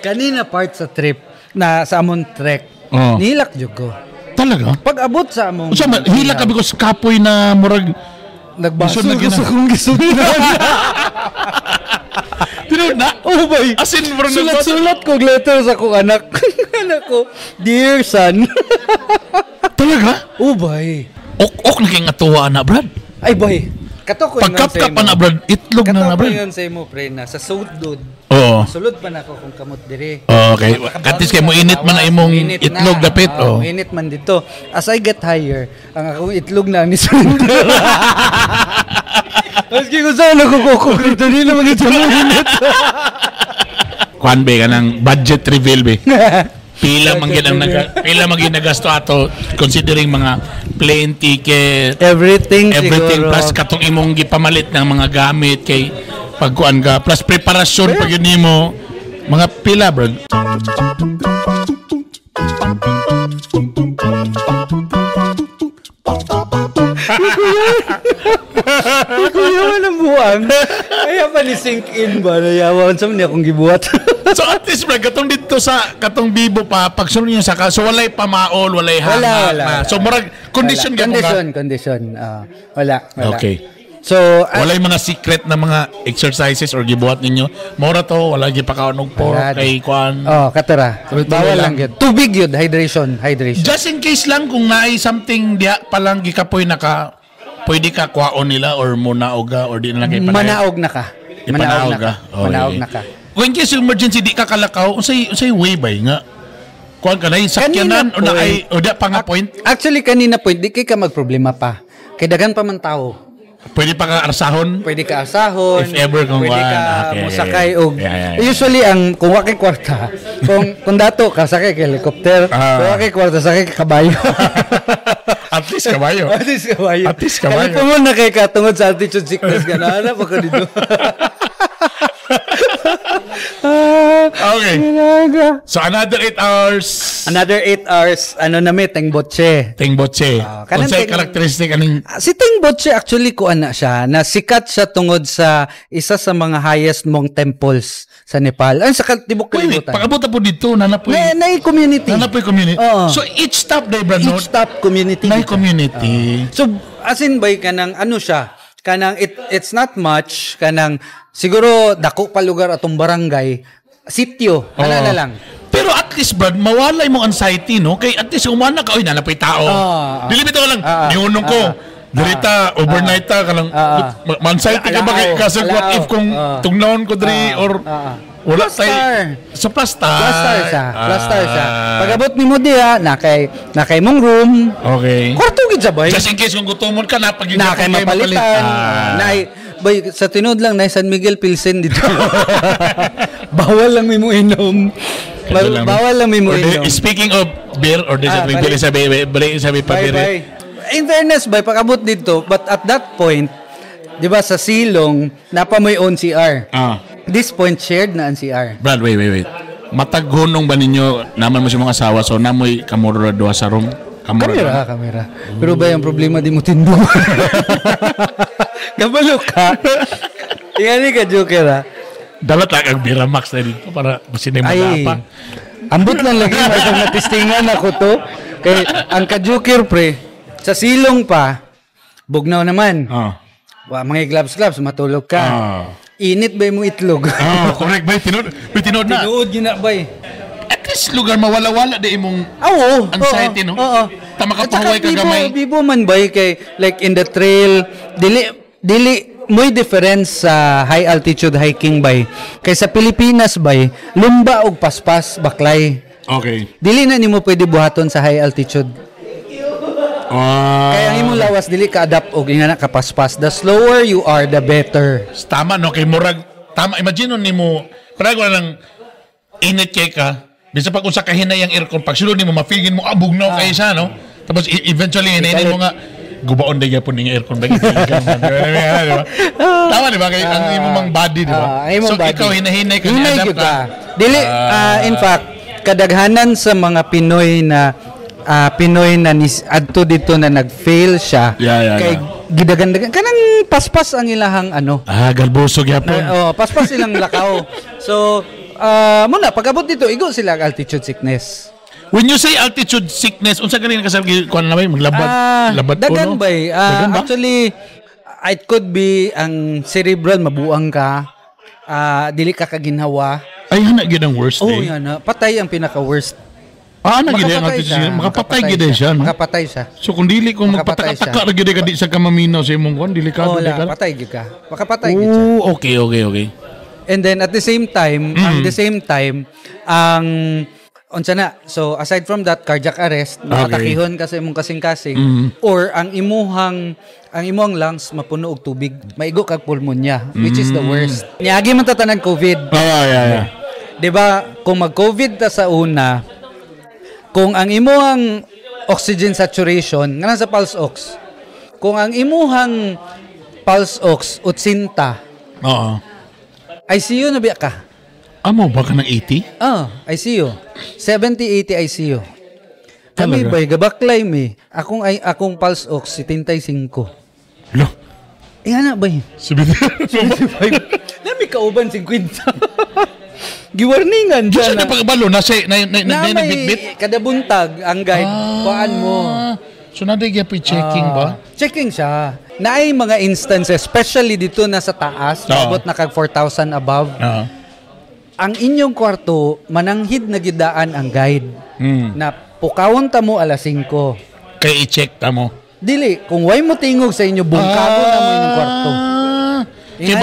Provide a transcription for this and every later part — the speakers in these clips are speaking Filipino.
Kanina part sa trip na sa amon trek. Nilak jud ko. Talaga? Pag abot sa among hilak ka because kapoy na murag nagbaso gusto kong gisundan. Tinod na? Oh boy. As in, sulat ko letter sa kong anak. Anak ko, dear son. Talaga? Oh boy. Ok na kayong atuwa na, Brad. Ay boy. Kato ko pagkap pa na, Brad. Itlog na, Brad. Kato ko yun sa imo, pre, na sa sudod. Oo. Sulod pa na ako kung kamot dire. Okay. Katis kayo mo init man na imong itlog dapit. Init man dito. As I get higher, ang akong itlog na ang nisunod. Maski ko saan nagkukukuk rito, hindi naman ito mo init. Kuhan be ka ng budget reveal be. Pila maging nagasto ato considering mga plane ticket, everything plus katong imong gipamalit ng mga gamit kay pagkuan ka plus preparasyon pag yun nimo mga pila, bro. Kuya ng buwan. Kaya pa ni sink in ba? Nayawan sa niya akong gibuhat. So at least, bro, katong bibo pa, pag sunod niya saka, so walay pamaol, walay hanga. Wala. So marag, condition. Wala. Okay. So, walay mga secret na mga exercises or gibuhat ninyo. Mora to, wala gi pakaonog po kay kuan. Katara. Bawal lang yun. Tubig yun, hydration. Just in case lang kung naay something diya palang gikapoy naka pwede ka kuhaon nila or munaog or di na lang kay panay. Manaog na ka. When case emergency di ka kalakaw, unsay way bay nga. Kuan ka na sakyanan o na ay o da pa nga point. Actually kanina point di kay ka magproblema pa. Kay dagan pa man tao. Pwede pa ka arsahon? Pwede ka arsahon. If ever kung pwede ka musakay og usually ang kung wa kay kwarta, kung dato ka sakay kay helicopter, kung wa kay kwarta sakay kay kabayo. At least kabayo. Kaya po mo na kay katungod sa altitude sickness gana pa ko dito. Okay. So another 8 hours. Ano na may Tengbotse. Unsay karakteristik aning si Tengbotse actually kuan na siya, na sikat siya tungod sa isa sa mga highest mong temples sa Nepal. Ay sa tibok kalibutan. Pag-abot po dito nanapoy. Nay community. So each stop day brad no. Each stop community. Nay community. So as in by kanang ano siya? Kanang it's not much kanang siguro dako pa lugar atong barangay sitio na lang. Pero at least brad mawalay mo anxiety no kay at least umana ka oy nanapay tao. Dili bitaw lang niunong ko dirita overnight ta kanang anxiety ka ba kay kasi what if kung tugnaon ko diri or wala tay sa plastar siya. Pag-abot nimo diha na kay mong room. Okay. Kwarto gid sabay. Just in case kung gutomon ka na pag na kay mapalitan. Bay sa tinod lang na San Miguel Pilsen dito. Bawal lang mo inom. Bawal lang mo inom. Speaking of beer or sabi pa beer. In fairness bay pag-abot dito but at that point, 'di ba sa silong napamoy own CR. This point shared na ang CR. Brad, wait. Mataghunong ba ninyo naman mo si mga asawa so namoy kamura doa sa room? Kamera. Pero ba yung problema di mo tindo? Kabalo ka. Tingani ka joker ha. Dapat lang ang Bira Max na dito para masinay magapa. Ambot lang lagi may natistingan ako to. Kay ang ka-joker pre sa silong pa bugnaw naman. Mga gloves matulog ka. Init ba mo itlog? Correct ba? Tinod na. Tinod yun na ba? At least lugar mawala-wala di imong anxiety, no? Tama ka pahuway ka gamay. Bibo man ba kay like in the trail, dili may difference sa high altitude hiking bay. Kay sa Pilipinas bay, lumba og paspas baklay. Okay. Dili na nimo pwede buhaton sa high altitude. Kaya ang imong lawas dili ka adapt og ingana ka paspas. The slower you are, the better. Tama no kay murag tama imagine nimo parang lang init kay ka. Bisa pag unsa ka hinay ang aircon pag sulod nimo mafeelin mo abog no kay siya no. Tapos eventually hinayin mo nga gubaon day gyapon ning aircon ba. Tama di ba kay ang imong mang body di ba? So ikaw hinahinay ka adapt ka. Dili in fact kadaghanan sa mga Pinoy na adto dito na nag-fail siya kay gidagan-dagan kanang paspas ang ilahang ano galbusog yapon paspas ilang lakaw so muna pag-abot dito igo sila ang altitude sickness. When you say altitude sickness, unsa kanina kasabgi kuan na bay maglabad labad po dagan no? Bay. Actually it could be ang cerebral mabuang ka. Dili ka kaginhawa. Ay hana gid ang worst Oh, yan na. Patay ang pinaka-worst. Ana gid ang altitude makapatay gid siya no. Makapatay siya. So kung dili ko magpataka ra gid ka di sa kamaminaw sa imong kuan delikado di ka. Patay gid ka. Makapatay gid siya. Oh, okay. And then at the same time, ang unsa na, so aside from that cardiac arrest, matakihon ka sa imong kasing-kasing or ang imong lungs mapuno og tubig, maigo kag pulmonya, which is the worst. Niagi man tatanan COVID. Yeah. 'Di ba? Kung mag-COVID ta sa una, kung ang imong oxygen saturation nga sa pulse ox, kung ang imong pulse ox 80, ICU na biya ka. Amo ba ka ng 80? ICU. 70-80 ICU. Kami ba'y gabaklay mi. Akong pulse ox 75. Lo. Nga na ba'y? 75. Nami kauban 50. Giwarningan dyan. Gusto na pagkabalo na nagbitbit? Kada buntag ang guide. Kuhaan mo. So naday checking ba? Checking siya. Naay mga instances, especially dito na sa taas, abot na kag 4,000 above. Ang inyong kwarto, mananghid na gidaan ang guide. Na pukawon ta mo alas 5. Kaya i-check ta mo. Dili, kung way mo tingog sa inyo, bungkado na mo inyong kwarto. Kay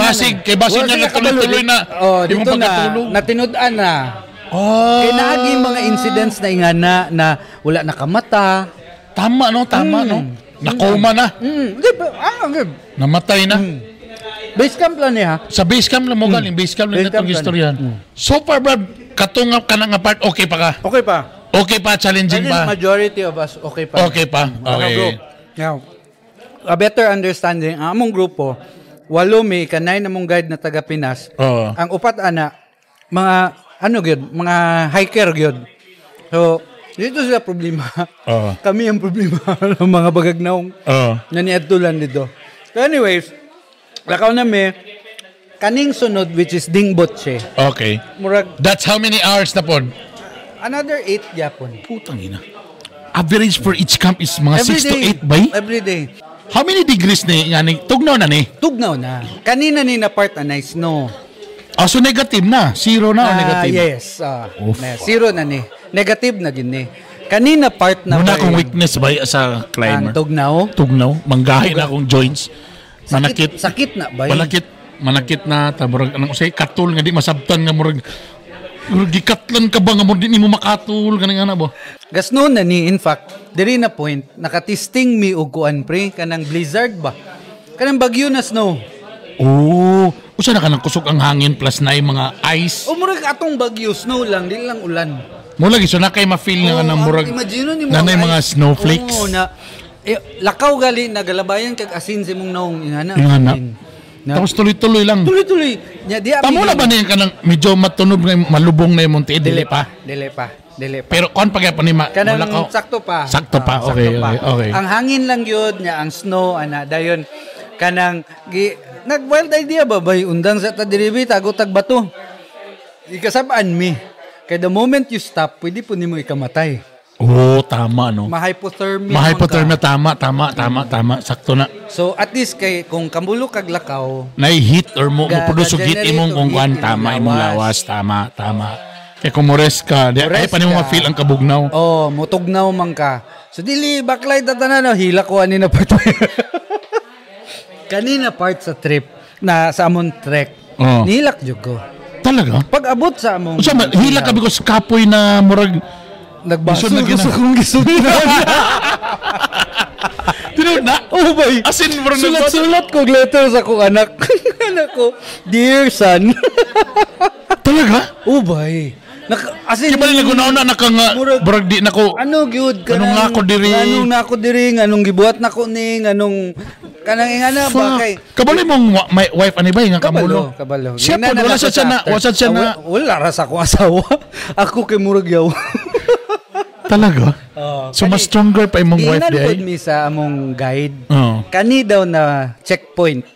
basig na natuloy na. Dito na, natinud-an na. Kaya naagi mga incidents na ingana na wala nakamata. Tama no? Nakoma na. Namatay na. Base camp lang niya. Sa base camp lang mo galing. Base camp lang itong istoryan. So far, Brad, katungap ka ng apart, okay pa ka? Okay pa. Okay pa, challenging pa? Majority of us, okay pa. Okay pa. Okay. Now, a better understanding, ang among grupo, 8 may kanay na mong guide na taga Pinas. Ang upat ana, mga hiker gyud. So, dito sila problema. Kami ang problema ng mga bagagnaong na niadtulan dito. So anyways, lakaw na me, kaning sunod which is Dingbotche. Okay. Murag, that's how many hours na po? Another 8 yapon. Putang ina. Average for each camp is mga 6 to 8 ba? Every day. How many degrees nga ni? Tugnaw na ni? Tugnaw na. Kanina ni na part na snow. So negative na? Zero na o negative? Yes. Zero na ni. Negative na gini. Kanina part na muna akong weakness ba sa climber? Tugnaw? Manggahi na akong joints. Sakit na ba? Manakit na. Taburag, anong say, katul nga di masabtan nga murag. Gikatlan ka ba nga murag di mo makatul? Ganang nga ba? Gasno na ni, in fact, diri na point, nakatisting mi og kuan pre, kanang blizzard ba? Kanang bagyo na snow. Usa na ka ng kusog ang hangin plus na yung mga ice. Murag atong bagyo, snow lang, di lang ulan. Mula so na kay ma-feel nga ng murag na mga snowflakes. Lakaw gali nagalabayan kag asin sa imong naong ingana. Tapos tuloy-tuloy lang. Tuloy-tuloy. Tamula ba niya ka ng medyo matunog na malubong na yung munti? Dili pa. Pero kon pa kaya pa ni kanang sakto pa. Okay. Ang hangin lang yun niya, ang snow ana dayon kanang nag-wild idea ba bay undang sa tadiribi tago tag bato. Ikasabaan mi. Kaya the moment you stop, pwede po nimo ikamatay. Tama no. Mahypothermia. Tama. Sakto na. So at least kay kung kambulo kag lakaw, na-heat or mo produce heat imong kung kuan tama imong lawas, tama. Kaya kung mores ka, ay pa nimo ma-feel ang kabugnaw. mutugnaw man ka. So dili baklay tatanan hila ko ani na part. Kanina part sa trip na sa amon trek. Nilak jud ko. Talaga? Pag abot sa among hila ka because kapoy na murag nagbaso gusto kong gisunan. Tinod na? Bay. Asin murag sulat ko letter sa kong anak. Anak ko, dear son. Talaga? Bay. Asin kaya ba nagunaw na nakanga murag di nako gyud anong nako diri anong gibuhat nako ning anong kanang ingana ba kay kabalo mong wife ani ba nga kamulo siya po wala siya na wala ra sa akong asawa ako kay murag yaw talaga so mas stronger pa imong wife di ay mi sa among guide kani daw na checkpoint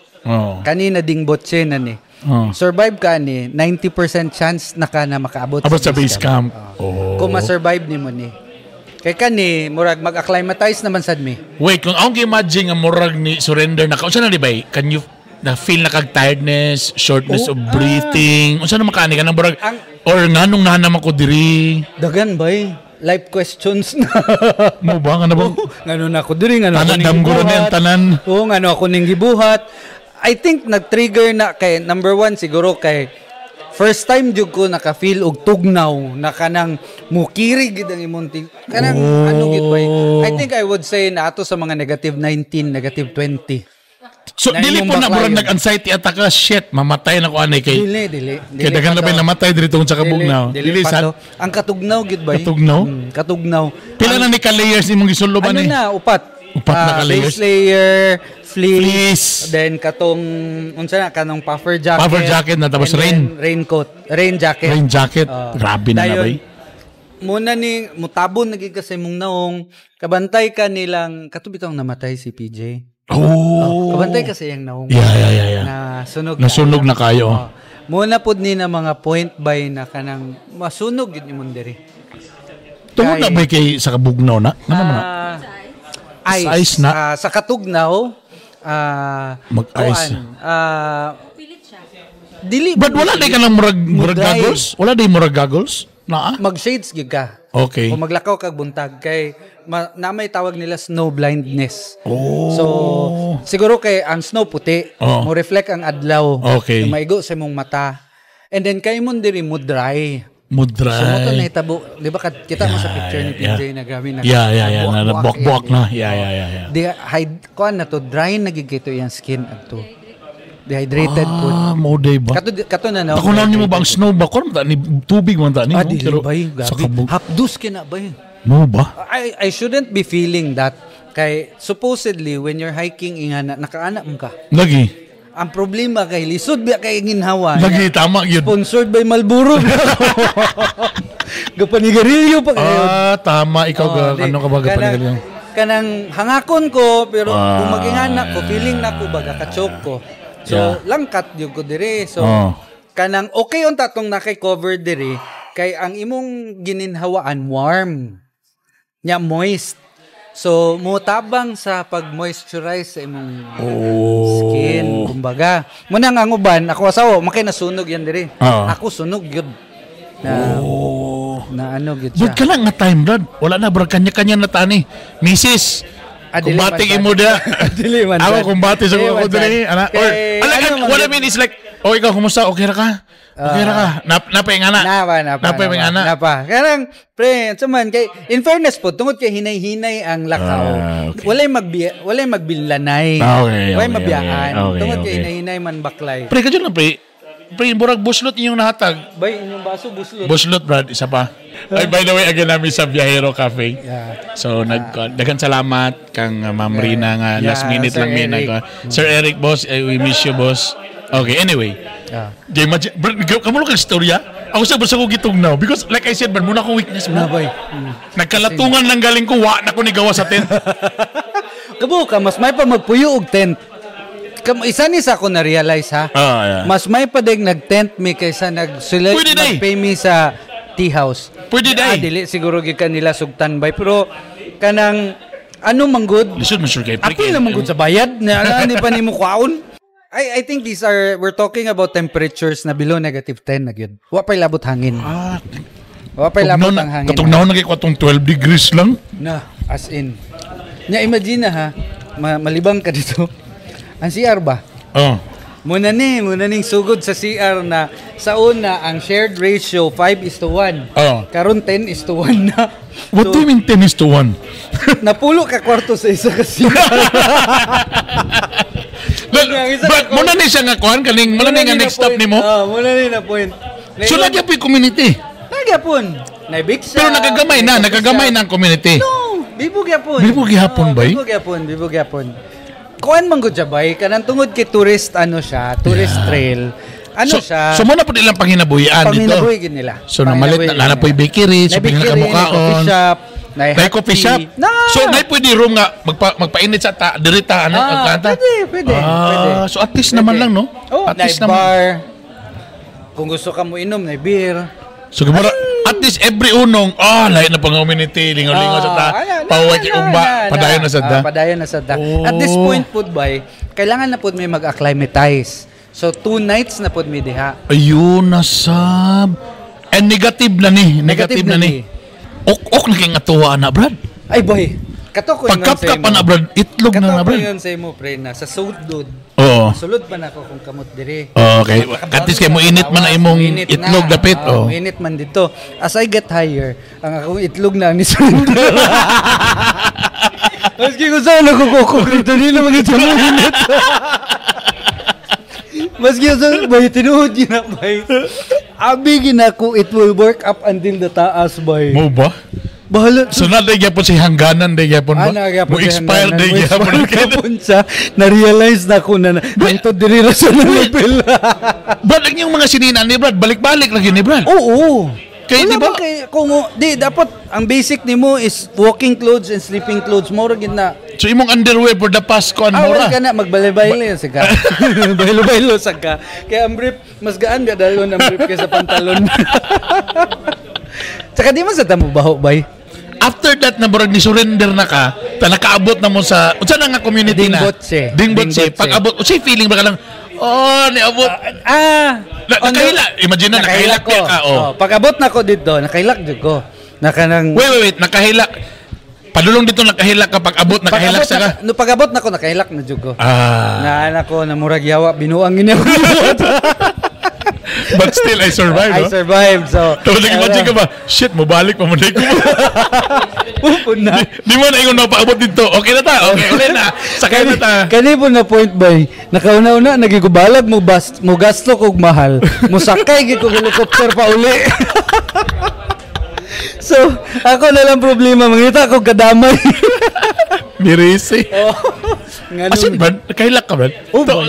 kani na Dingbotche na ni survive ka ni 90% chance na ka na makaabot sa base camp. Kung ma-survive ni mo ni. Kay kani murag mag-acclimatize naman sad mi. Wait, kung akong imagine nga murag ni surrender na unsa na di ba? Can you na feel na kag tiredness, shortness of breathing? Unsa na makani ka nang murag or nganong nahanam ako diri? Dagan bay. Life questions na. Mo ba nga na ba? Ngano na ako diri ngano tanan damguro na tanan. Oo, ngano ako ning gibuhat. I think nag-trigger na kay number 1 siguro kay first time jud ko naka-feel og tugnaw na kanang mukiri gid ang imong kanang ano gid bay. I think I would say na ato sa mga negative 19, negative 20. So dili po na murag nag-anxiety attack ka, shit, mamatay na ko anay kay. Dili. Kay daghan na ba namatay diri tungod sa kabugnaw. Dili sad. Ang katugnaw gid bay. Katugnaw. Pila na ni ka layers imong gisullo ba ni? Ano na upat na ka layers. Base layer, fleece, then katong unsa na kanang puffer jacket na tapos rain jacket. Grabe na bay. Muna ni mutabon nagig kasi mong naong kabantay ka nilang katubitong namatay si PJ. Kabantay kasi yung naong. Yeah. Nasunog na kayo. Muna pud ni na mga point by na kanang masunog gid imong diri. Tungod na ba kay sa kabugnaw na? Ice na sa katugnaw mag-ice. Pilit siya. Dili. But wala day ka ng murag goggles? Wala day murag goggles? Na? Mag-shades gyud ka. Okay. O maglakaw kag buntag kay na may tawag nila snow blindness. So siguro kay ang snow puti, mo reflect ang adlaw. Okay. Maigo sa imong mata. And then kay mo diri mo dry. So mo to nahitabo, di ba kita mo sa picture ni PJ na grabe na. Na bok na. Yeah. Di hide ko na to dry nagigito yung skin adto. Dehydrated food. Mo day ba? Kato na na. Ako na nimo ba ang snow ba? Kon ta ni tubig man ta ni. Pero sa kabog. Hapdus kina ba yun? Mo ba? I shouldn't be feeling that. Kay supposedly when you're hiking ingana nakaanak mo ka. Lagi. Ang problema kay lisod biya kay ginhawa. Lagi tama gyud. Sponsored by Marlboro. Gapanigarilyo pa kayo. Tama ikaw ano ka ba gapanigarilyo? Kanang hangakon ko pero kung magingana ko feeling na ko baga ka-choke ko. So langkat jud ko diri. So kanang okay unta tong nakay-cover diri kay ang imong gininhawaan warm. Nya moist. So, mutabang sa pag-moisturize sa imong skin. Kumbaga, muna nga ang uban, ako asawa, makay nasunog yan diri. Ako sunog yun. Na ano yun siya. Doon ka lang nga time, Brad. Wala na, Brad. Kanya-kanya na tani. Mrs. Kumbati mo da. Ako kumbati sa ko diri. What I mean is like, ikaw, kumusta? Okay ra ka? Okay ra ka? Napaingana. Napa. Karang, pre, saman, kay, in fairness po, tungod kay hinay-hinay ang lakaw. Walay magbilanay. Walay mabiyaan. Tungod kay hinay-hinay man baklay. Pre, kadyo na, pre. Pre, burag buslot inyong nahatag. Bay, inyong baso, buslot. Buslot, Brad. Isa pa. Ay, by the way, again namin sa Viajero Cafe. So, daghang salamat kang Ma'am Rina nga last minute lang may Sir Eric, boss, we miss you, boss. Okay, anyway. Kamu lo istorya? Ako sa basta ko gitugnaw. Because like I said, muna akong weakness mo. Nagkalatungan lang galing ko, na ko ni gawa sa tent. Kabo ka, mas may pa magpuyo og tent. Isa ni sa ako na-realize ha. Mas may pa ding nag-tent me kaysa nag-pay me sa tea house. Pwede day. Dili siguro gikan nila sugtan bay pero kanang ano manggod? Lisod man sure kay pre. Apil na manggod sa bayad na ni pa nimo kwaon. I think we're talking about temperatures na below -10 na gyud. Wa pay labot hangin. Wa pay labot ang hangin. Katugnaw na kay kwatong 12 degrees lang. Na as in. Nya imagine ha, malibang ka dito. Ang CR ba? Muna ning sugod sa CR na sa una ang shared ratio 5:1. Karon 10:1 na. What do you mean 10:1? Napulo ka kwarto sa isa ka CR. But muna ni siya nga kuan kaning muna ni nga next stop nimo. Muna ni na point. So lagi pa community. Lagi pon. Naibig siya. Pero nagagamay na ang community. No, bibog yapon. Bibog yapon ba? Bibog yapon. Kuan man gud jabay kanang tungod kay tourist tourist trail. Siya? So muna po nilang panghinabuhian dito. Panginabuhi gid nila. So namalit na po bakery, so coffee pinakamukaon. shop, coffee shop. So nay pwede room nga magpainit sa dirita kanta. Pwede. So at least naman lang no. At least naman bar. Kung gusto ka mo inom na beer. So kumara, at least every unong, lain na pang community, lingaw-lingaw sa ta, pawag yung umba, padayon na sa da. Padayon na sa da. At this point po ba, kailangan na po may mag-acclimatize. So 2 nights na po may diha. Ayun, nasab. And negative na ni. Negative na ni. Ok na kayong atuwa na, Brad. Ay boy, kato ko pagkap pa na, Brad, itlog na, Brad. Kato ko yun sa imo, pre, na sa sudod. Oo. Sulod pa na ako kung kamot diri. Okay. Katis kayo mo init man na imong itlog dapit. Init man dito. As I get higher, ang akong itlog na ni sulod. Maski ko saan nakukukuk dito, hindi naman ito mo init. Maski ko saan, bay, tinuhod yun na, bay. Abigin ako, it will work up until the taas, bay. Mo ba? Bahala. So na day gyapon si hangganan day gyapon ba? Mo expire day gyapon siya. Na-realize na ko na ito diri ra sa level. Brad, ang yung mga sininan ni Brad, balik-balik lagi ni Brad. Oo. Kaya di ba? Kung dapat ang basic nimo is walking clothes and sleeping clothes mo ra gid na. So imong underwear for the past kon mo ra. Ka na magbalay-balay sa ka. Baylo-baylo sa ka. Kaya ang brief mas gaan ga dalon ang brief kaysa pantalon. Tsaka di man sa tamo baho bay. After that na burag ni surrender na ka, nakaabot na mo sa unsa na nga community na. Dingbotse. Pag-abot, unsay feeling ba ka lang? Niabot. Nakahila. Imagine na nakahilak ka. Pag-abot na ko dito, nakahilak jud ko. Wait, nakahilak. Padulong dito nakahilak ka pag-abot nakahilak sa ka. No pag-abot na ko nakahilak na jud ko. Na anak ko na murag yawa binuang gini ako. But still, I survived. I survived, so... Tapos nag-imagine ka ba, shit, mabalik pa manday ko. Di mo na yung napaabot dito. Okay na ta, okay, ulit na. Sakay na ta. Kani po na point ba, nakauna-una, nagigubalag mo gasto kog mahal. Mo sakay, gito helicopter pa uli. So, ako na lang problema, mangita ko kadamay. Mirisi. Asin, Brad? Nakahilak ka, Brad?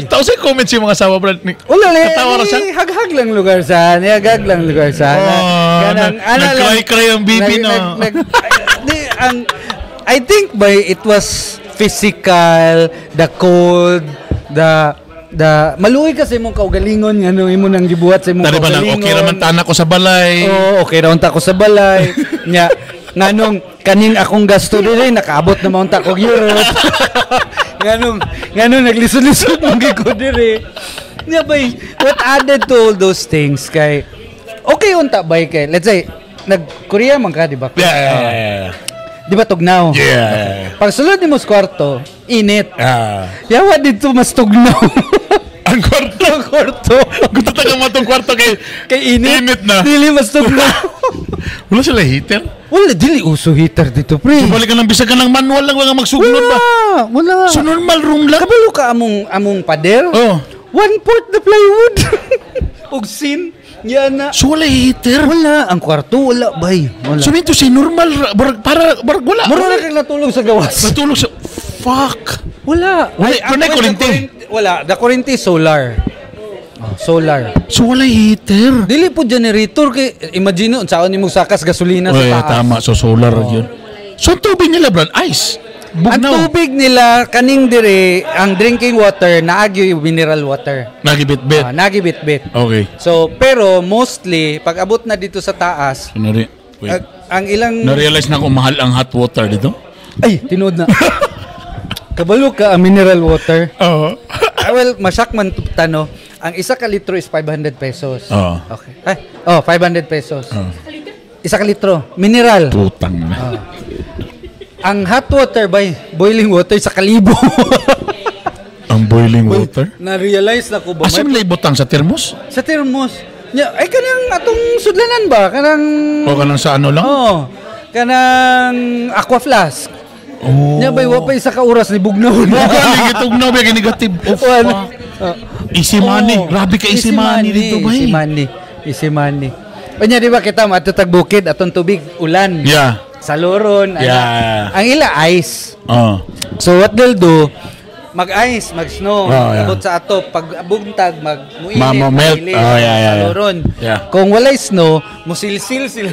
Taos ay comment siya mga asawa, Brad. Wala, haghag lang lugar saan. Haghag lang lugar saan. Nag-cry-cry ang bibi na. I think it was physical, the cold, maluoy kasi mong kaugalingon nga imo nang gibuhat sa imong kaugalingon. Okay raman tanak ko sa balay. Okay raman ta ko sa balay. Nya nganong kaning akong gasto diri nakaabot na mount ako Europe. nganong naglisod-lisod mong giko diri. Nya bay, what added to all those things kay okay unta bay kay let's say nag-Korea man ka di ba? Yeah. Di ba tugnaw? Yeah. Pag sulod ni mo sa kwarto, init. Yawa dito mas tugnaw. Ang kwarto. Gusto tagang matong kwarto kay init na. Dili mas tugnaw. Wala sila heater? Wala, dili uso heater dito, pre. So, balik ka ng bisa ka ng manual lang, wala magsugnod ba? Wala. So, normal room lang? Kabalo ka among pader? 1/4 na plywood. Ugsin. Yan na. So, wala heater? Wala. Ang kwarto, wala, bay. Wala. So, ito si normal, barag wala. Mura na kang natulog sa gawas. Natulog sa, fuck. Wala. Wala kuryente. Wala. The kuryente solar. Solar. So, wala heater? Dili po generator. Imagine nung saan mo sakas gasolina sa taas. Tama. So, solar yun. So, ang tubig nila, Brad, ice. Ang tubig nila, kaning dire, ang drinking water, naagyo yung mineral water. Nagibit-bit? Nagibit-bit. Okay. So, pero mostly, pag abot na dito sa taas, ang ilang... Na-realize na kung mahal ang hot water dito? Ay, tinood na. Kabalo ka ang mineral water. Oo. Well, masyak man tano. Ang isa ka litro is 500 pesos. Oo. Okay. 500 pesos. Isa ka litro. Mineral. Putang na. Ang hot water boiling water sa kalibo. Ang boiling water? Na-realize na ko ba? Asa may butang sa termos? Sa termos. Ay, kanang atong sudlanan ba? Kanang sa ano lang? Kanang aqua flask. Nya bay wa pa isa ka oras ni bugnaw. Gitugnaw ba negative. Easy money. Grabe ka easy money dito ba? Easy money. Anya di ba kita matutag bukid atong tubig ulan. Yeah. Saluron. Ang ila ice. So what they'll do, mag-ice, mag-snow. Abot sa ato, pag buntag, mag-muinit, melt. Saluron. Kung walay snow, musilsil sila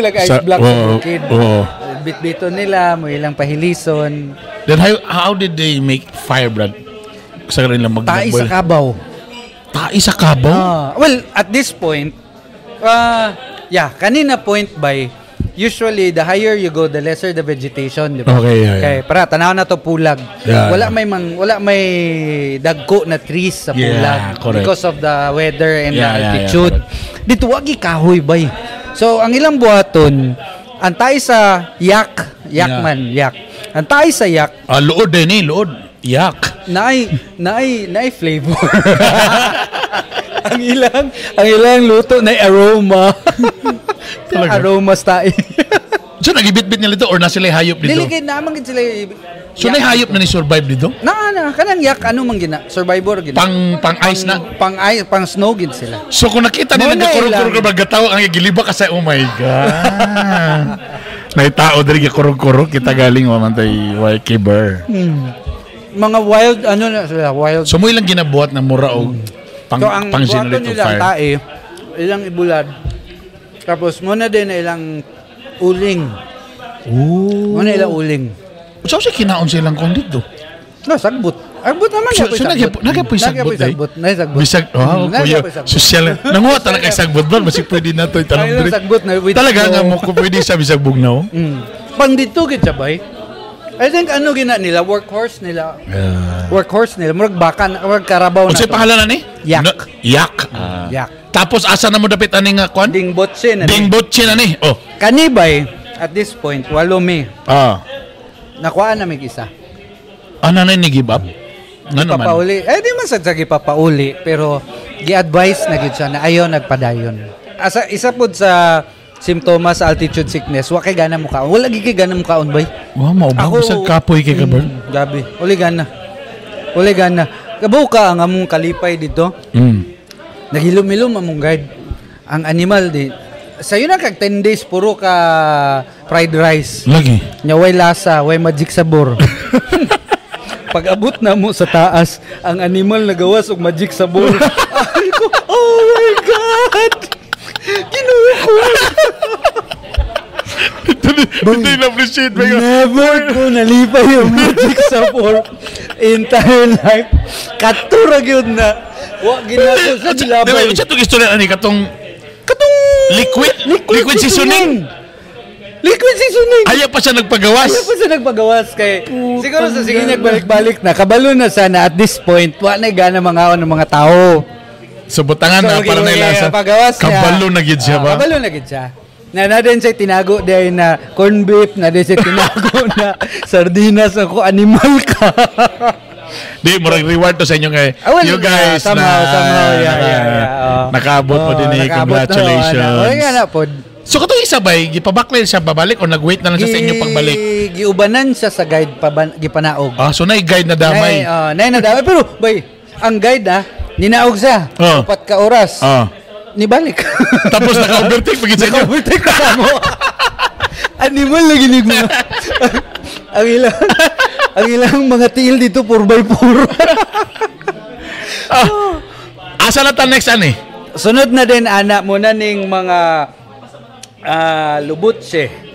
ka ice block sa bukid. Bit-bito nila, mo ilang pahilison. Then how did they make fire, Brad? Sa kanila Tai sa kabaw. Tai sa Kabaw? Well, at this point, kanina point by, usually, the higher you go, the lesser the vegetation, di ba? Okay. Para, tanaw na to pulag. Yeah. Wala may dagko na trees sa pulag because of the weather and the altitude. Dito, wagi kahoy, bay. So, ang ilang buhaton, antay sa yak. Antay sa yak. Luod din luod. Yak. Naay flavor. ang ilang luto na aroma. Aroma style. So nagibit-bit nila dito or na sila hayop dito? Dili kay naman gid sila. So na hayop na ni survive dito? Kanang yak man gina? Survivor gina. Pang ice na. Pang snow gid sila. So kung nakita nila nagkurog-kurog bagataw ang giliba ka sa oh my god. May tao diri gikurog-kurog kita galing man tay Waikiki Bear. Mga wild na sila, wild. So mo ilang ginabuhat na mura og pang generate of fire. Tae, ilang ibulad. Tapos muna din ilang uling. Muna ilang uling. So kinaon silang kon dito? Sagbot. Agbot naman nagapoy sagbot. Nasagbot. Bisag, kuya, social. Nanguha talaga kay sagbot ba? Masig pwede na to itanong diri. Talaga nga mo ko pwede sa bisag bugnaw. Pang dito gid sabay. I think gina nila, workhorse nila. Murag baka, murag karabaw na. Unsay pangalan ni? Yak. Yak. Tapos asa na mo dapit ani nga kwan? Dingbotse na ni. Oh. Kanibay at this point, 8 May. Nakuha na mig isa. Ano na ni give up? Nga naman. Papauli. Di man sa papauli, pero gi-advise na gid siya na ayaw nagpadayon. Isa pud sa simptomas sa altitude sickness, wa kay gana mo kaon. Wala gid kay gana mo kaon bay. Wow, mao ba bisag kapoy kay kabar? Gabi. Uli gana. Kabaw ka ang among kalipay dito. Naghilom-hilom among guide. Ang animal di. Sayo na kag 10 days puro ka fried rice. Lagi. Nya way lasa, way magic sabor. Pag abot na mo sa taas, ang animal nagawas og magic sabor. Ay ko, oh my God! Kinuha ko. Hindi na-appreciate ba yun? Never ko nalipay yung magic sabor entire life. Katurag yun na. Wag ginako sa gilabay. Sa itong istorya ani katong liquid seasoning. Liquid seasoning. Ayaw pa siya nagpagawas. Kay siguro sa sige nagbalik-balik na. Kabalo na sana at this point. Wa na gana mangaon ng mga tao. So butangan na para nilasa. Kabalo na gid siya ba? Kabalo na gid siya. Na din siya tinago dahil na corn beef, na din siya tinago na sardinas, ako animal ka. Di, murag reward to sa inyo nga. You guys somehow, nakaabot mo din congratulations. Nga na po. So katong isa ba, gipabaklan siya babalik o nag-wait na lang siya sa inyo pagbalik? Giubanan siya sa guide, gipanaog. So na-guide na damay? Na damay. Pero, bay, ang guide ninaog siya. 4 ka oras. Nibalik. Tapos naka-overtake pagin sa inyo? Naka-overtake ka mo. Animal lagi ni mo. Ang ilang mga tiil dito 4x4. Asa na ta next ani? Sunod na din anak mo na ning mga lubutse.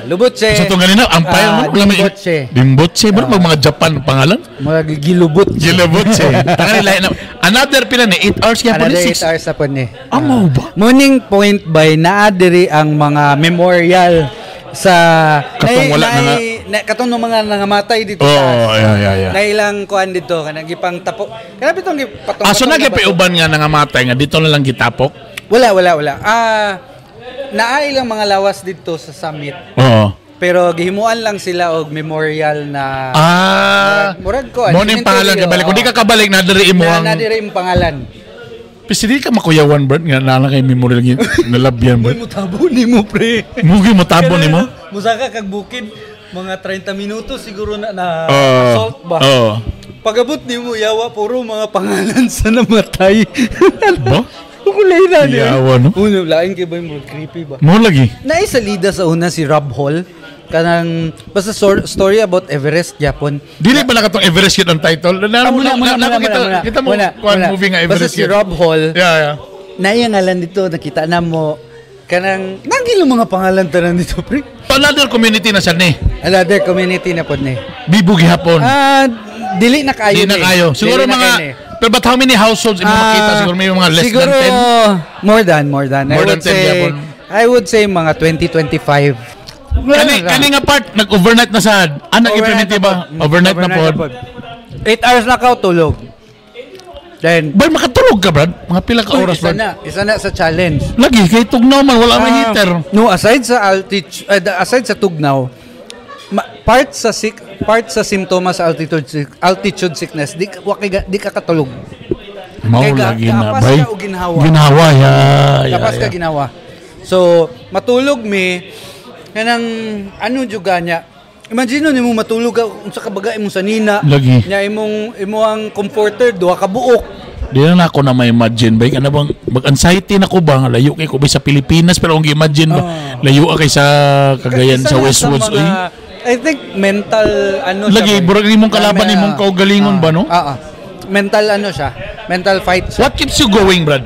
Lubutse. Sa itong ganina, ampire mo? Dimbotse. Ba mga Japan pangalan? Mga gilubotse. Another pila ni 8 hours kaya po ni 6? 8 hours na po ni. Amo ba? Morning point by naadiri ang mga memorial sa katong wala na nga katong mga nangamatay dito na ilang kuan dito kanang gipang tapok kana bitong patong so nagipiuban nga nangamatay nga dito na lang gitapok wala naa ilang mga lawas dito sa summit pero gihimuan lang sila og memorial na murag ko mo ning pangalan kabalik kung di ka kabalik na diri imo ang nadiri imong pangalan. Pwede di ka makuyawan, Bert, nga nana kay memorial ng nalabyan, Bert. Mutabo ni mo, pre. Mugi mutabo ni mo? Musaka kag bukid, mga 30 minutos siguro na assault ba? Pag-abot ni mo, yawa, puro mga pangalan sa namatay. Ba? Kulay na niya. Yawa, no? Laing kay ba yung creepy ba? Mo lagi? Naisalida sa una si Rob Hall. Kanang basta story about Everest Japon. Dili ba na katong Everest yun ang title? Kita mo movie nga Everest. Basta si Rob Hall. Yeah. Naiyangalan dito, nakita na mo kanang nagilo mga pangalan tanan dito, pre. Another community na siya ni. Another community na pod ni. Bibugi hapon. Dili na kayo. Siguro mga Pero but how many households imo makita? Siguro may mga less siguro, than 10? More than. More than 10 I would say mga 20-25. Kani nga part, nag-overnight na sa implement ba? Overnight na po. 8 hours na ka tulog. Then, ba makatulog ka, Brad? Mga pila ka oras, Brad? Isa na sa challenge. Lagi, kay tugnaw man, wala may heater. No, aside sa tugnaw, part sa simptomas sa altitude sickness, di ka katulog. Mao lagi na, bay. Kapas ka o ginhawa. Ginhawa, Kapas ka ginawa. So, matulog kanang ano juga niya. Imagine nimo matulog ka unsa ka baga imong sanina. Lagi. Nya imo ang comforter duha ka buok. Di na ako na ma-imagine ba kana bang mag-anxiety na ko ba nga layo kay ko ba sa Pilipinas pero ang imagine ba layo kay sa Cagayan sa Westwoods oy. I think mental ano lagi burag imong kalaban imong kaugalingon ba no? Mental ano siya. Mental fight siya. What keeps you going, Brad?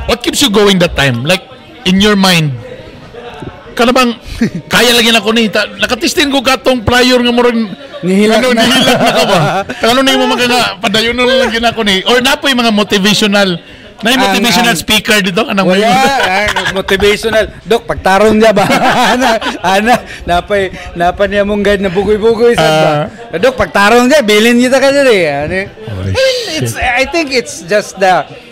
What keeps you going that time? Like in your mind? Kana bang kaya lagi na ko ni nakatistin ko katong player nga murag nihilag na ka ba? Ano na mo mga padayon na lang gina ko ni or napoy mga motivational motivational speaker dito anang motivational dok pagtarong niya ba napay niya mong guide na bugoy-bugoy sa ba dok pagtarong niya bilin kita ka diri I think it's just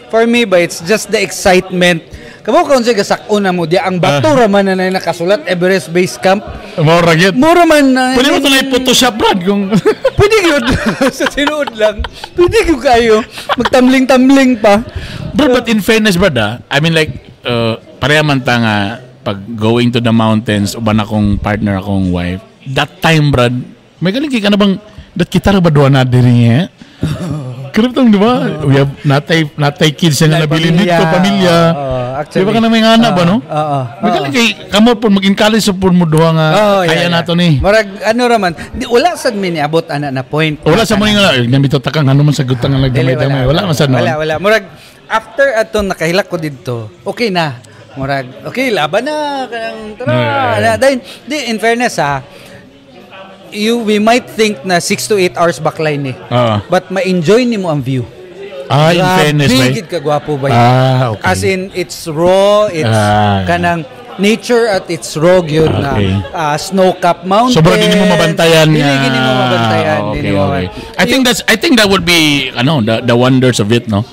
for me ba it's just the excitement. Kamo kung siya gasakon na mo di ang bato raman na nakasulat Everest Base Camp. Mora gyud. Mura man na. Pwede mo tulay Photoshop, Brad, kung pwede gyud sa tinuod lang. Pwede gyud kayo magtamling-tamling pa. But in fairness, Brad, I mean like pareha man ta nga pag going to the mountains uban akong partner akong wife. That time, Brad, may galing ka na bang dat kita ra ba duha na diri Kirip tong, di ba? We have natay kids na nabili dito, pamilya. Di ba ka na may anak ba, no? Magaling kay, kamo po, mag-in-college po mo doha nga, kaya nato ni. Marag, ano raman, wala sad mini abot ana na point. Wala sa mga nga, nabito takang, ano man sagutan nga nagdamay-damay. Wala man sa noon. Wala. Marag, after ato nakahilak ko dito, okay na. Marag, okay, laban na. Tara. In fairness we might think na 6 to 8 hours backline but ma-enjoy nimo ang view. In fairness, bigid ka gwapo ba? Okay. As in, it's raw, it's kanang nature at its raw gyud na snow-capped mountain. So, bro, hindi mo mabantayan. Hindi mo mabantayan. Okay. I think that would be the wonders of it, no?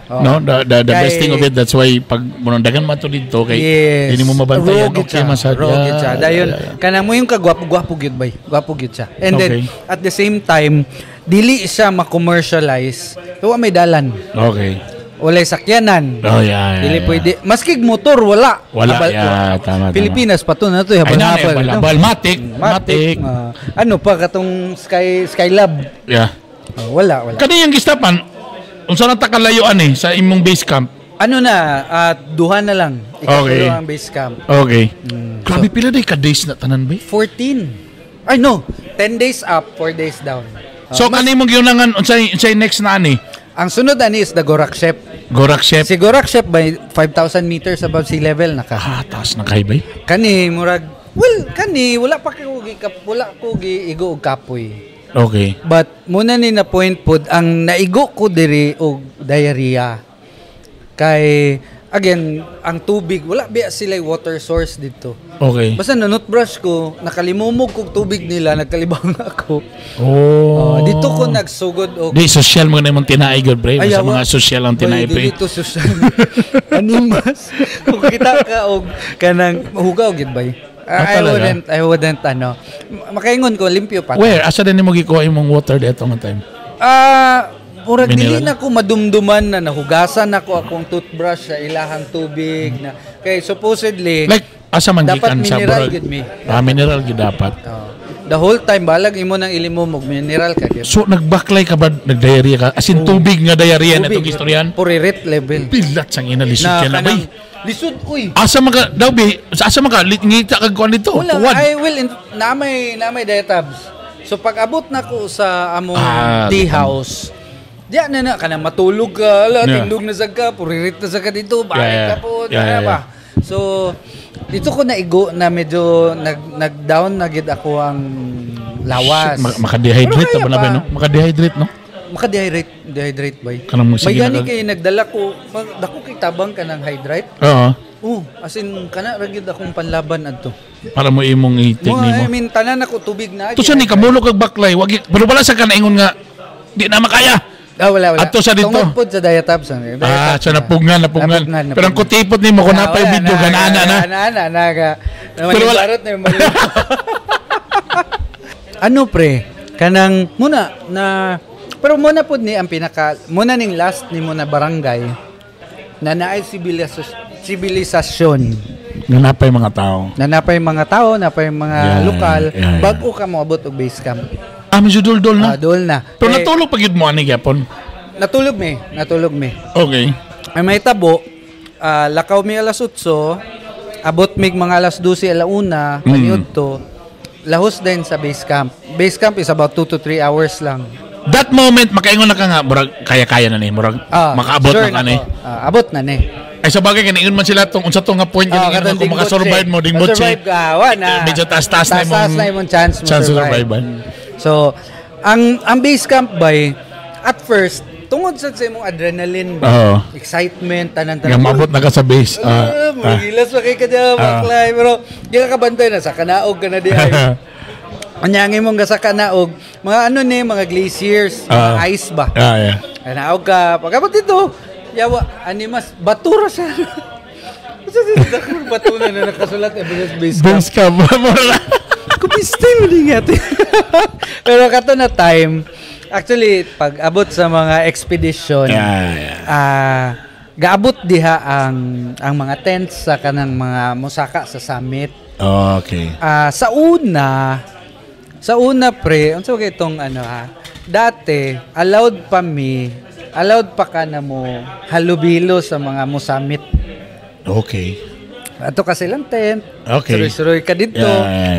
No, the best thing of it. That's why pag dagan man to dito kay hindi mo mabantayan. Okay, masad. Raw gyud siya. Dayon kanang mo yung kagwapo gyud bay. Gwapo gyud siya. And then at the same time, dili siya ma-commercialize. Tuwa may dalan. Okay. Walay sakyanan. Dili pwede. Maski motor wala. Tama. Pilipinas pa to na to habal-habal. Matic. Ano pa katong Skylab? Yeah. Wala. Kani yung gistapan unsa na ta kalayuan sa imong base camp? Ano na duha na lang. Ikaw ang base camp. Okay. Grabe pila day ka days na tanan ba? 14. Ay no, 10 days up, 4 days down. So kani mong gyunangan unsay next na ani? Ang sunod ani is the Gorakshep. Si Gorakshep by 5,000 meters above sea level naka. Taas na kay bay. Kani murag wala pa ko giigo og kapoy. Okay. But muna ni na point pod ang naigo ko diri og diarrhea. Kay again, ang tubig wala biya sila water source dito. Okay. Basta nanutbrush ko, nakalimumog kog tubig nila, nagkalibaw na ako. Dito ko nagsugod og social mo na imong tinaay gud pre, sa mga social ang tinaay pre. Dito social. Animas. Kung kita ka og kanang hugaw gid bay. I wouldn't makaingon ko limpyo pa. Where asa din nimo gikuha imong water dito nga time? Murag dili na ko madumduman na nahugasan ako akong toothbrush sa ilahang tubig na kay supposedly like asa man gikan sa mineral gid mi. Mineral gid dapat. The whole time balag imo nang ilimom og mineral ka gid. So nagbaklay ka ba nagdiarrhea ka? As in tubig nga diarrhea na itong istoryan? Puririt level. Pilat sang inalisod ka na bay. Lisod uy. Asa maka daw bi asa maka ngita kag kuan dito? I will namay diatabs. So pag abot na ko sa among tea house diyan na kanang matulog ka, tindog na sagka, puririt na sagka dito, bakit ka po, ba? So, dito ko naigo na medyo nag-down na gid ako ang lawas. Maka-dehydrate ba na ba, no? Maka-dehydrate, no? Maka-dehydrate dehydrate ba? Kanang mo May sige gani kay nagdala ko, dako kay tabang ka ng hydrate. Oo. As in kana ra gyud akong panlaban adto. Para mo imong i-take nimo. I mean tanan ako tubig na. To sa ni kamulo kag baklay, wagi pero wala sa kanaingon nga di na makaya. Wala. Ato sa dito. Tungod pod sa diatabs. Sa napungan. Pero ang kutipot nimo kung napay video ganana na. Pero wala na yung mali. Ano pre? Kanang muna na pero muna pod ni ang pinaka muna ning last ni mo na barangay na naay sibilisasyon. Nanapay mga tao. Nanapay mga lokal bago ka moabot og base camp. Medyo dul-dul na. Dul na. Pero natulog pag yun mo ani gyapon. Natulog me. Okay. Ay may tabo, lakaw mi alas 8, abot mig mga alas 12 alauna, kaniud to. Lahos din sa base camp. Base camp is about 2 to 3 hours lang. That moment makaingon na ka nga murag kaya-kaya na ni murag makaabot sure na ni. Abot na ni. Ay sa bagay kinaingon man sila tong unsa tong nga point kung maka-survive mo ding motse. Survive ka na. Medyo taas-taas na imong chance mo survive. So ang base camp by at first tungod sa imong adrenaline excitement tanan nga mabot na ka sa base. Magilas pa kay kada baklay pero di ka kabantay na sa kanaog ka na di ay. Anyangin mong sa kanaog mga mga glaciers, ice ba. Kanaog ka pagabot dito yawa animas batura siya. Bato na nakasulat base camp. Kupiste mo din yate. Pero kato na time, actually, pag abot sa mga expedition, gaabot diha ang mga tents sa kanang mga musaka sa summit. Okay. Sa una pre, unsa kay itong dati, allowed pa ka na mo halubilo sa mga musamit. Okay. Ato kasi lang tent. Okay. Suroy-suroy ka dito.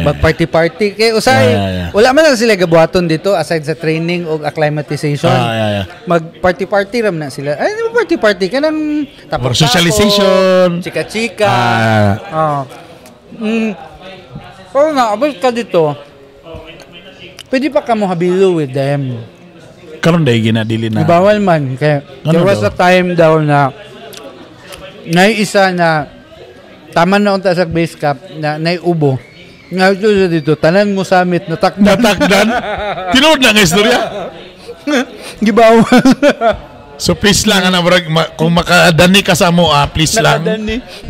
Mag-party-party. Kaya usay, wala man lang sila gabuhaton dito aside sa training o acclimatization. Mag-party-party ram na sila. Ay, party-party ka ng tapos socialization. Chika-chika. Pero abot ka dito, pwede pa ka mo habilo with them. Karon dahil ginadili na. Bawal man. Kaya there was a time daw na isa na tama na unta sa base camp na naiubo. Nga dito, tanan mo summit, natakdan. Tinood na nga istorya. Gibawal. So please lang, kung makadani ka sa mo, please lang.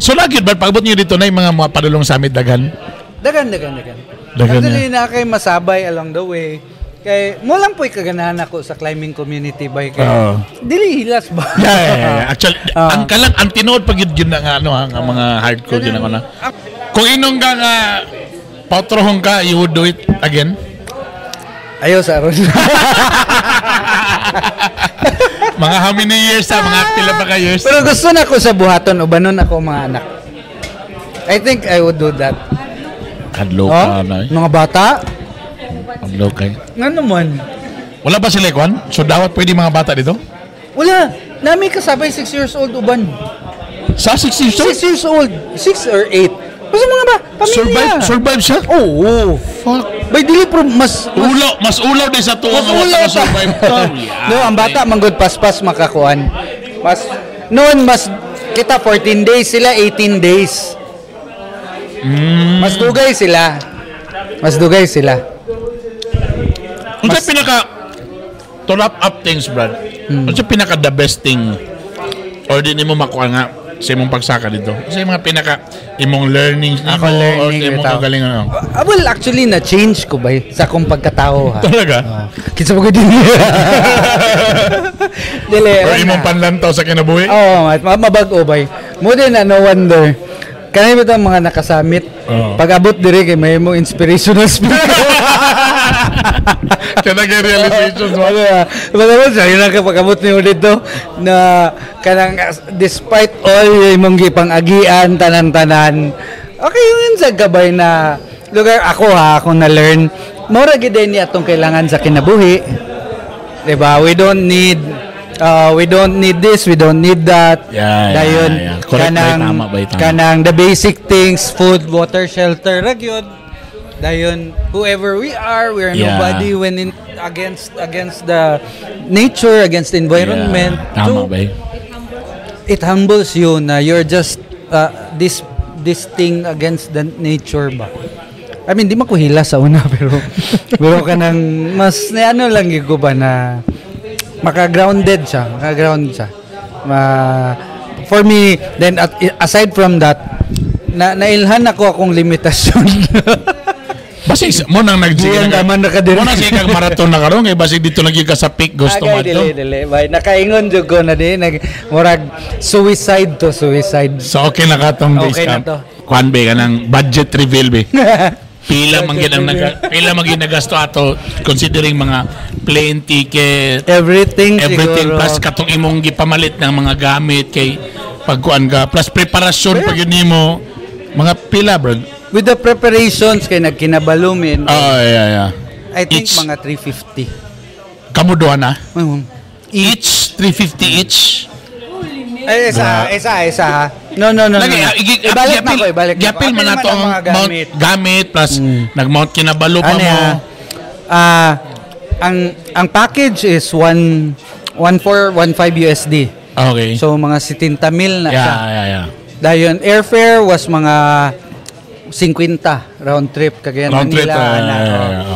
So lagi, ba't pag-abot nyo dito na yung mga padulong summit dagan? Dagan. Actually, na kayo masabay along the way. Kaya mo lang po'y kaganahan ako sa climbing community by kaya dili hilas ba? Actually, ang tinood pag yun na nga mga hardcore yun ako na. Kung inong ka nga pautrohong ka, you would do it again? Ayaw sa aron. Mga how many years mga pila pa ka years? Pero gusto na ko sa buhaton, ubanon ako mga anak. I think I would do that. Kadlo ka na. Mga bata? Okay. Nga naman. Wala ba sila kwan? So dapat pwede mga bata dito? Wala. Nami kasabay 6 years old uban. Sa 6 years old? 6 years old. 6 or 8. Kasi mga pamilya. Survive siya? Oo. Fuck. By dili pro mas ulaw din sa tuwa mas ulaw survive. No, ang bata manggod paspas makakuan. Noon mas kita 14 days sila 18 days. Mas dugay sila. Ano pinaka to wrap up things, Brad? Ano pinaka the best thing or di mo makuha nga sa imong pagsaka dito? Sa mga pinaka imong learnings ako learning imong kagalingan well, actually na change ko ba sa akong pagkatao ha. Talaga? Kinsa mo din. Dili. Or imong panlantaw sa kinabuhi? Mabag-o bay. Mo din na no wonder. Kanay ba itong mga nakasamit? Pag abot dire kay may mo inspirational speaker. Kaya nag-realizations mo. Pag-abot siya, yun ang pag-abot niyo dito na kanang despite all yung mong gipang-agian, tanan-tanan, okay yun sa gabay na lugar ako na-learn. Mura gid ni atong kailangan sa kinabuhi. Diba? We don't need this, we don't need that. Correct, kanang the basic things, food, water, shelter, ragyod. Dayon, whoever we are, we are nobody when against the nature, against the environment. Tama ba? It humbles you na you're just this thing against the nature ba. I mean, di makuhila sa una pero kanang mas ano lang ko ba na maka-grounded siya. For me, then aside from that, nailhan ako akong limitasyon. Basig mo nang nagsiya mo na siya kag marathon na karon kay basig dito lagi ka sa peak gusto mo to. Dili. Nakaingon jud ko na di murag suicide. So okay na ka tong days camp. Kuan be kanang budget reveal be. Pila man gid nagasto ato considering mga plane ticket, everything plus katong imong gipamalit ng mga gamit kay pagkuan ka plus preparasyon pag yun nimo mga pila bro. With the preparations kay nagkinabalumin. I think each, mga 350. Kamo duha na? Each 350 each. Isa. No. Lagi, ibalik Yapil man nato ang gamit plus nag-mount kinabalo pa mo. Ang package is 1.415 USD. Okay. So mga 70 mil na siya. Yeah. Dayon airfare was mga 50 round trip kagaya Manila.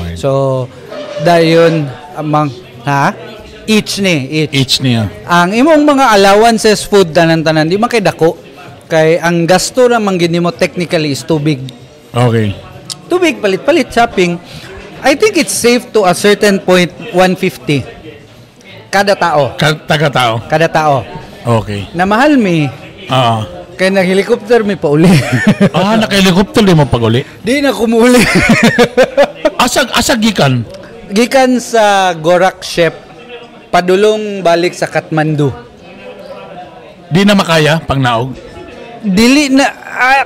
Okay. So dayon amang each niya. Ang imong mga allowances food tanan-tanan di man kay dako kay ang gasto ra man gid nimo technically is too big. Okay. Too big palit shopping. I think it's safe to a certain point 150 kada tao. Kada tao. Okay. Na mahal mi. Kaya nag-helicopter may pauli. Naka-helicopter di mo pag-uli? Di na kumuli. Asag gikan? Gikan sa Gorak Shep, padulong balik sa Kathmandu. Di na makaya pang naog? Dili na,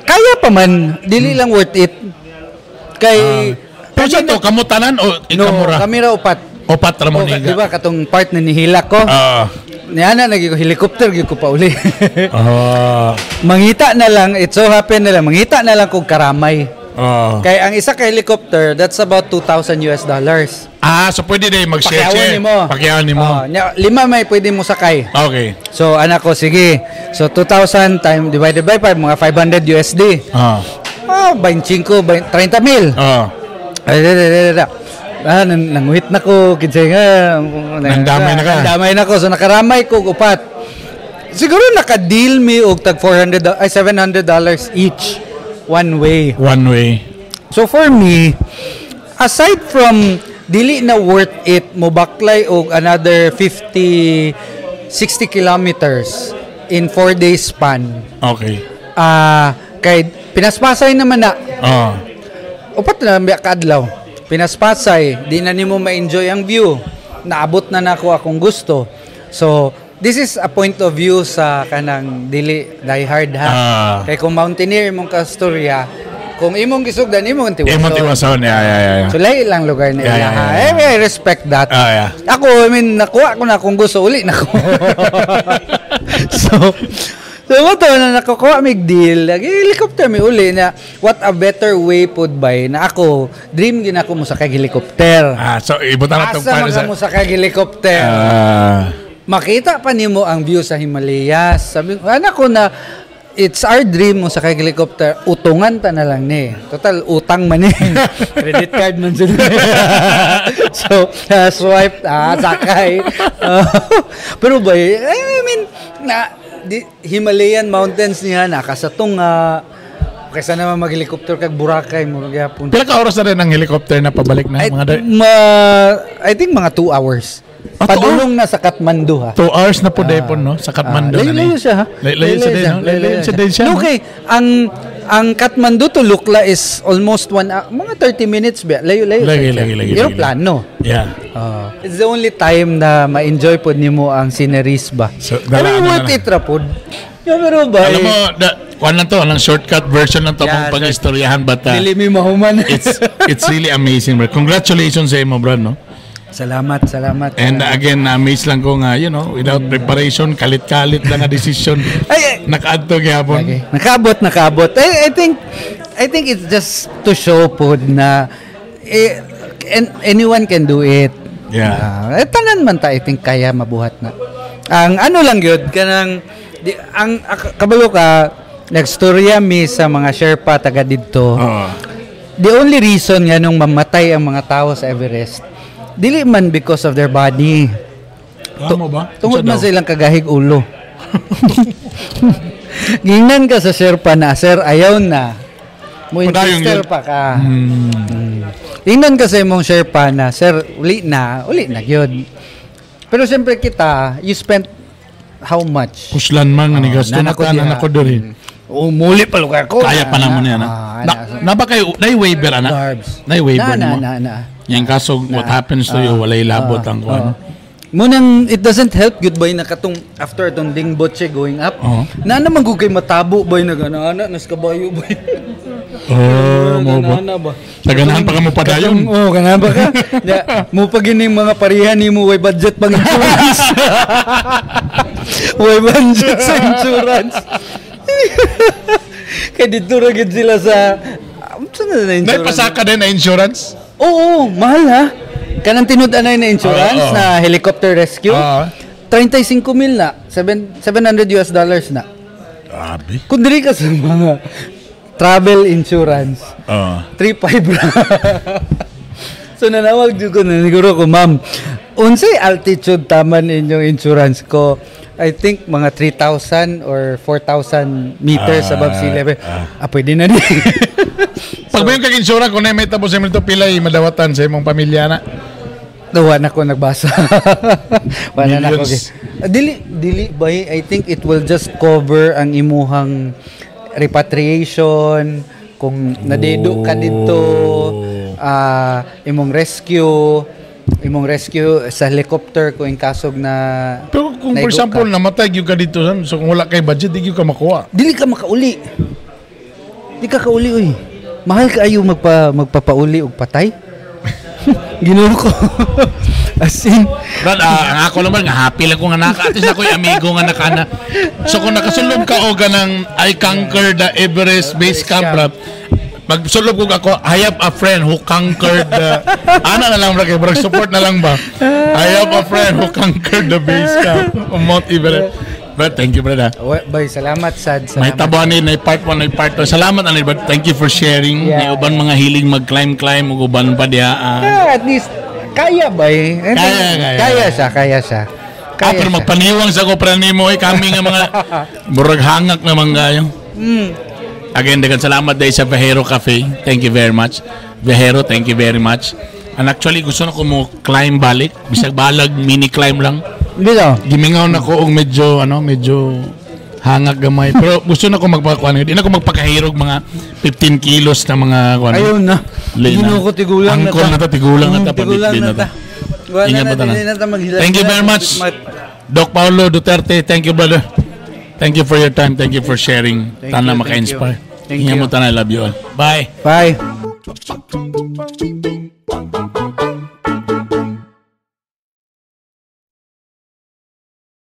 kaya pa man. Dili lang worth it. Kay... pero sa to, kamutanan o ikamura? Kami ra upat. Upat ra mo niga? Diba katong part na nihila ko? Niana naging helicopter gyud ko pa uli. Mangita na lang, it so happen na lang mangita na lang kog karamay. Kay ang isa ka helicopter, that's about $2,000. So pwede din mag-share. Pakyawan nimo. Lima may pwede mo sakay. Okay. So anak ko sige. So 2,000 time divided by 5 mga $500 USD. 25 30 mil. Nanguhit na ko kinsay nga nandamay na ko so nakaramay ko upat siguro naka-deal mi og tag $700 each one way so for me aside from dili na worth it mo baklay og another 50-60 kilometers in 4 days span kay pinaspasay naman na upat na biya kadlaw pinaspasay, di na nimo ma-enjoy ang view. Naabot na nako akong gusto. So, this is a point of view sa kanang dili die hard Kay kung mountaineer imong kastorya, kung imong gisugdan imong tiwason. So, lahi lang lugar nila. I respect that. Ako, nakuha ko na akong gusto, uli na ko. So mo to na nakukuha mig deal, helicopter mi uli na what a better way pud by na ako dream gina ko mo sa kay helicopter. So ibutan na tong para sa mo sa kay helicopter. Makita pa nimo ang view sa Himalayas. Sabi anak ko na it's our dream mo sa kay helicopter, utungan ta na lang ni. Total utang man ni. Credit card man sila. So swipe sakay. Pero ba I mean na Himalayan mountains niya nakasatong kaysa naman mag-helicopter kag Boracay mo gyapon. Pila ka oras na rin ang helicopter na pabalik na I think mga 2 hours. Padulong na sa Kathmandu 2 hours na po depon no sa Kathmandu na. Layo siya Layo siya. Okay, ang Kathmandu to Lukla is almost mga 30 minutes ba. Layo. Yung plano. Yeah. It's the only time na ma-enjoy pod nimo ang sceneries ba. So, worth it ra pod. Pero ba? Alam mo, lang to, ang shortcut version ng to kung pag-istoryahan but dili mi mahuman. it's really amazing, bro. Congratulations sa imo, bro, no? Salamat. And again, na-amaze lang ko nga, without preparation, kalit-kalit lang na decision. Nakaadto gyapon. Nakaabot. I think I think it's just to show po na anyone can do it. Yeah. Tanan man ta, I think kaya mabuhat na. Ang ano lang yun, kanang ang kabalo ka nagstorya mi sa mga Sherpa taga didto. The only reason nga nung mamatay ang mga tao sa Everest, dili man because of their body. Tama ba? Tungod man sa ilang kagahig ulo. Gingnan ka sa Sherpa na, sir, ayaw na. Mo insister pa ka. Tingnan ka sa imong Sherpa na, sir, uli na yun. Pero siyempre kita, you spent how much? Puslan man, ganigas. Tunakan ako doon. Muli pa lugar ko. Kaya pa naman yan. Na ba kayo, na-waiver, anak? Carbs. Na-waiver mo? Yan kaso, what happens to you, walay labot ang kuwan. Munang, it doesn't help good boy na katong after itong dingbotche going up. Na naman gugay matabo boy na gana nas kabayo boy. Mo ba? Taganahan pa ka mo padayon. Ganahan pa ka. Mo pa gining mga parihan ni mo way budget pang insurance. Way budget sa insurance. Kaya dito ra gid sila sa Naipasaka din na insurance? Oo, mahal ha. Kanang tinud-anay na insurance na helicopter rescue. 35 mil na. $700 na. Grabe. Kung diri ka sa mga travel insurance, 3,500 na. So nanawag dito ko na siguro ko, ma'am, unsay altitude taman inyong insurance ko? I think mga 3,000 or 4,000 meters above sea level. Pwede na din. Pag may kag-insurance, kung may tapos sa ito pilay, madawatan sa imong pamilya na. Wala na ko nagbasa. Wala na ko. Dili ba? I think it will just cover ang imuhang repatriation, kung nadedo ka dito, imong rescue sa helicopter kung kasog na. Pero kung for example namatay gyud ka dito, so kung wala kay budget di gyud ka makuha. Dili ka makauli. Di ka kauli oy. Mahal ka ayo magpapauli og patay. Ginoo ko. As in, Brad, ako naman nga happy lang ko nga naka. At least ako'y amigo nga nakana. So kung nakasulog ka o ganang I conquered the Everest Base Camp, Brad, magsulog ko ako, I have a friend who conquered the ana na lang, Brad, support na lang ba? I have a friend who conquered the base camp of Mount Everest. But thank you, brother. Boy, salamat, Sad. Salamat. May tabuan may part 1, may part 2. Salamat, Anil, but thank you for sharing. May uban mga hiling mag-climb, ug uban pa diya. At least, kaya ba eh? Kaya siya. Pero magpaniwang sa ko para nimo kami nga mga burag hangak na manggayo. Again, dagan salamat dahil sa Viajero Cafe. Thank you very much. Viajero, thank you very much. And actually, gusto na ko mo climb balik. Bisag balag, mini climb lang. Dito. Gimingaw na ko og medyo hangak gamay. Pero gusto na ko magpakuan. Hindi na ko magpakahirog mga 15 kilos na mga kuan. Ayun na. Gino ko tigulang na ta. Angkol na ta, tigulang na ta. Tigulang na ta. Thank you very much. Doc Paulo Duterte, thank you, brother. Thank you for your time. Thank you for sharing. Tana maka-inspire. Ingat mo, Tana. I love you all. Bye. Bye.